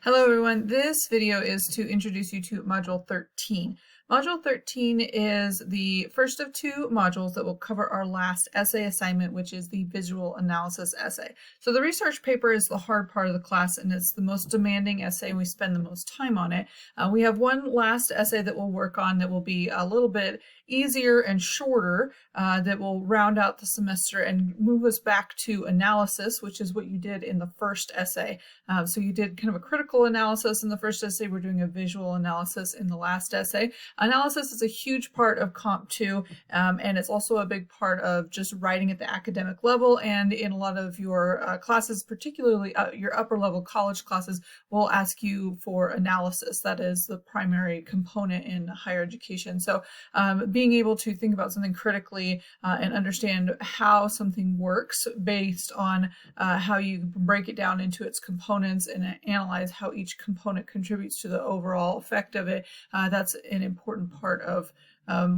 Hello everyone, this video is to introduce you to Module 13. Module 13 is the first of two modules that will cover our last essay assignment, which is the visual analysis essay. So the research paper is the hard part of the class and it's the most demanding essay and we spend the most time on it. We have one last essay that we'll work on that will be a little bit easier and shorter that will round out the semester and move us back to analysis, which is what you did in the first essay. So you did kind of a critical analysis in the first essay. We're doing a visual analysis in the last essay. Analysis is a huge part of Comp 2, and it's also a big part of just writing at the academic level, and in a lot of your classes, particularly your upper level college classes, will ask you for analysis. That is the primary component in higher education. So being able to think about something critically and understand how something works based on how you break it down into its components and analyze how each component contributes to the overall effect of it, that's an important part of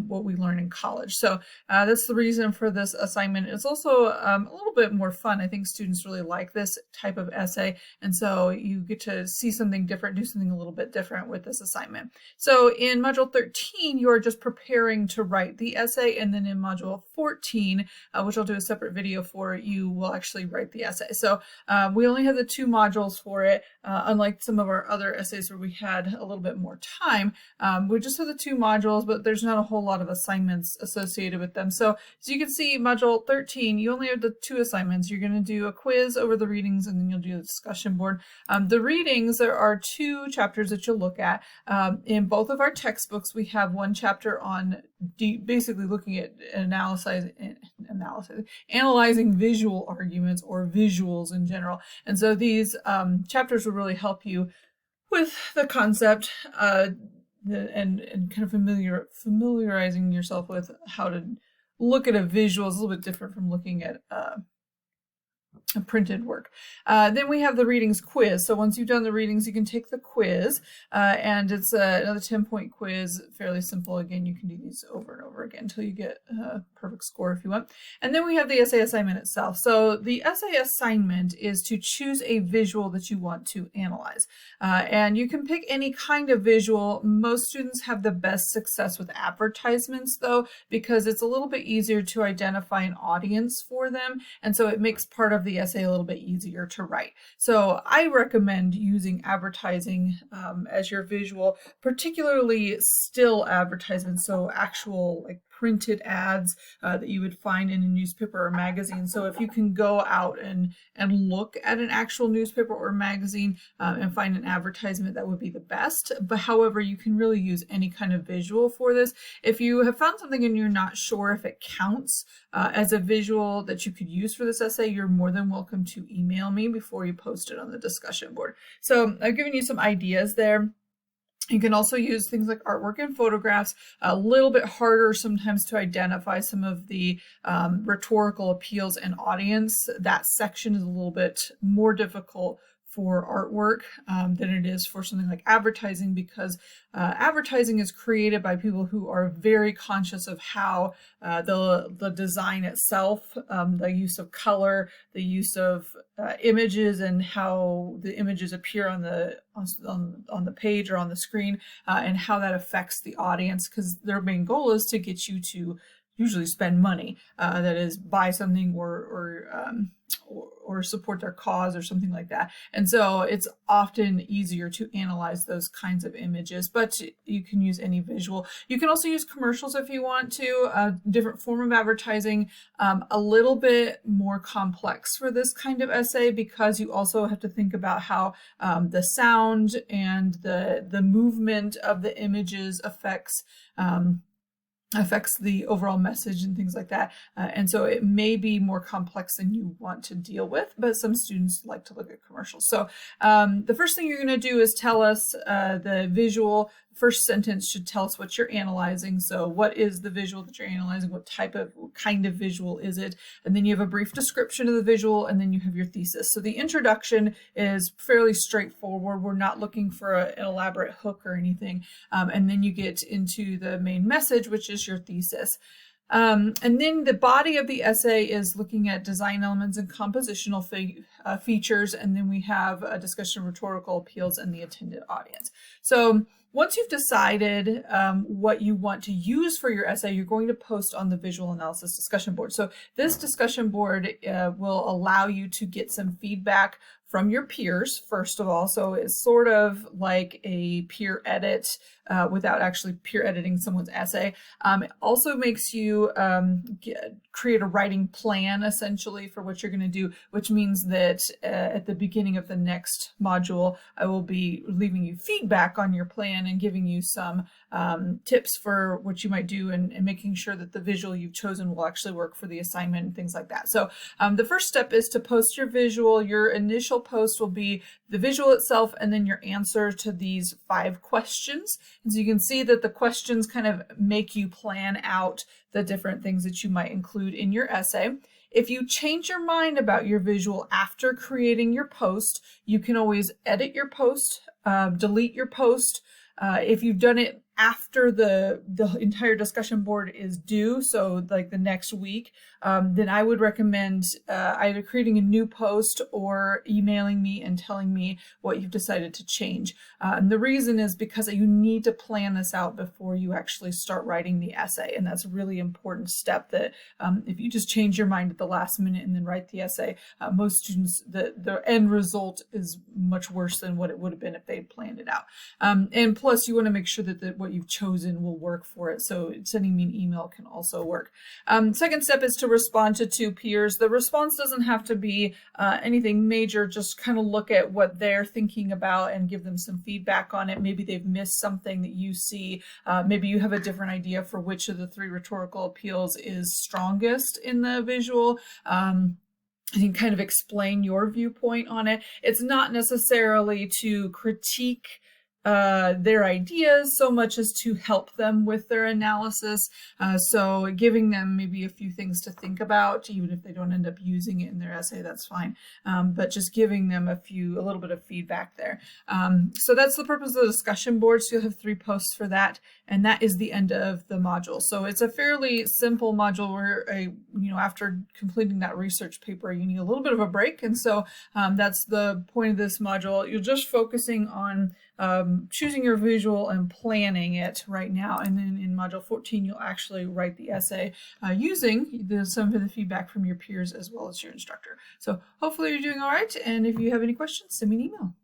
what we learn in college. So that's the reason for this assignment. It's also a little bit more fun. I think students really like this type of essay, and so you get to see something different, do something a little bit different with this assignment. So in Module 13, you're just preparing to write the essay, and then in Module 14, which I'll do a separate video for, you will actually write the essay. So we only have the two modules for it, unlike some of our other essays where we had a little bit more time. We just have the two modules, but there's not a whole lot of assignments associated with them. So as you can see, Module 13, you only have the two assignments. You're going to do a quiz over the readings, and then you'll do a discussion board. The readings, there are two chapters that you'll look at. In both of our textbooks, we have one chapter on basically looking at analyzing visual arguments or visuals in general. And so these chapters will really help you with the concept and kind of familiarizing yourself with how to look at a visual is a little bit different from looking at a printed work. Then we have the readings quiz. So once you've done the readings, you can take the quiz, and it's another 10-point quiz, fairly simple. Again, you can do these over and over again until you get a perfect score if you want. And then we have the essay assignment itself. So the essay assignment is to choose a visual that you want to analyze. And you can pick any kind of visual. Most students have the best success with advertisements though, because it's a little bit easier to identify an audience for them. And so it makes part of the essay a little bit easier to write. So I recommend using advertising as your visual, particularly still advertisements, so actual like printed ads that you would find in a newspaper or magazine. So if you can go out and look at an actual newspaper or magazine and find an advertisement, that would be the best. But however, you can really use any kind of visual for this. If you have found something and you're not sure if it counts as a visual that you could use for this essay, you're more than welcome to email me before you post it on the discussion board. So I've given you some ideas there. You can also use things like artwork and photographs. A little bit harder sometimes to identify some of the rhetorical appeals and audience. That section is a little bit more difficult for artwork than it is for something like advertising, because advertising is created by people who are very conscious of how the design itself, the use of color, the use of images, and how the images appear on the page or on the screen, and how that affects the audience, because their main goal is to get you to usually spend money, that is, buy something or support their cause or something like that. And so it's often easier to analyze those kinds of images, but you can use any visual. You can also use commercials if you want to, a different form of advertising, a little bit more complex for this kind of essay, because you also have to think about how the sound and the movement of the images affects the overall message and things like that. And so it may be more complex than you want to deal with, but some students like to look at commercials. So the first thing you're going to do is tell us the visual. First sentence should tell us what you're analyzing. So what is the visual that you're analyzing? What kind of visual is it? And then you have a brief description of the visual, and then you have your thesis. So the introduction is fairly straightforward. We're not looking for an elaborate hook or anything. And then you get into the main message, which is your thesis. And then the body of the essay is looking at design elements and compositional features. And then we have a discussion of rhetorical appeals and the intended audience. So once you've decided what you want to use for your essay, you're going to post on the visual analysis discussion board. So this discussion board will allow you to get some feedback from your peers, first of all. So it's sort of like a peer edit without actually peer editing someone's essay. It also makes you create a writing plan, essentially, for what you're going to do, which means that at the beginning of the next module, I will be leaving you feedback on your plan and giving you some tips for what you might do and making sure that the visual you've chosen will actually work for the assignment and things like that. So the first step is to post your visual. Your initial post will be the visual itself and then your answer to these 5 questions. And so you can see that the questions kind of make you plan out the different things that you might include in your essay. If you change your mind about your visual after creating your post, you can always edit your post, delete your post. If you've done it after the entire discussion board is due, so like the next week, then I would recommend either creating a new post or emailing me and telling me what you've decided to change. And the reason is because you need to plan this out before you actually start writing the essay. And that's a really important step that if you just change your mind at the last minute and then write the essay, most students, the end result is much worse than what it would have been if they had planned it out. And plus you want to make sure that what you've chosen will work for it. So sending me an email can also work. Second step is to respond to 2 peers. The response doesn't have to be anything major. Just kind of look at what they're thinking about and give them some feedback on it. Maybe they've missed something that you see. Maybe you have a different idea for which of the 3 rhetorical appeals is strongest in the visual. You can kind of explain your viewpoint on it. It's not necessarily to critique their ideas so much as to help them with their analysis. So giving them maybe a few things to think about, even if they don't end up using it in their essay, that's fine. But just giving them a little bit of feedback there. So that's the purpose of the discussion board. So you'll have 3 posts for that. And that is the end of the module. So it's a fairly simple module where, after completing that research paper, you need a little bit of a break. And so that's the point of this module. You're just focusing on choosing your visual and planning it right now. And then in module 14, you'll actually write the essay using some of the feedback from your peers as well as your instructor. So hopefully you're doing all right. And if you have any questions, send me an email.